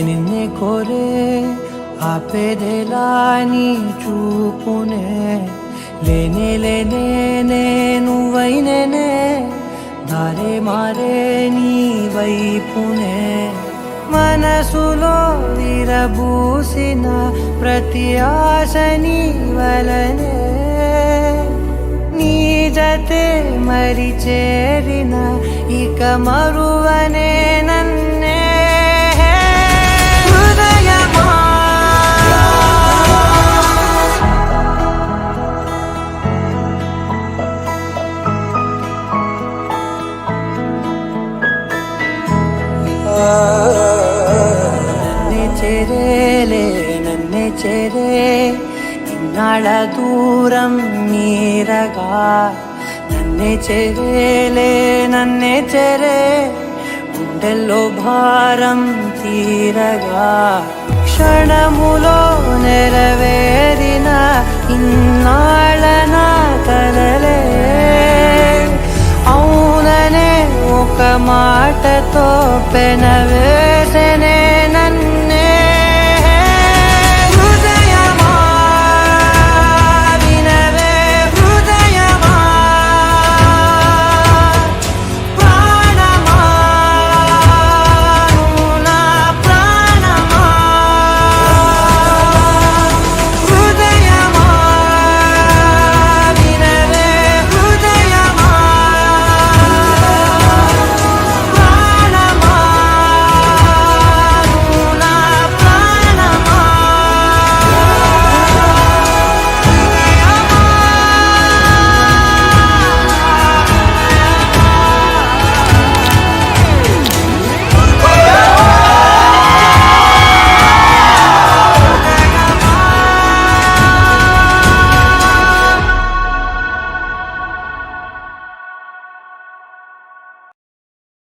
నిన్నే కోరే ఆపేదెలా నీ చూపునే లేనే నువ్వైనే దారే మారే నీ వైపునే మనసులో విరబూసిన ప్రతి ఆశ నీ వలనే నీ జతే మరి చేరిన ఇక మరువనే నన్నే హృదయమా నన్నే చేరే ఇన్నాళ్ళ దూరం మీరగా నన్నే చేరే గుండెల్లో భారం తీరగా క్షణములో నెరవేరిన ఇన్నాళ్ళ నా కలలే అవుననే ఒక మాటతో పెనవే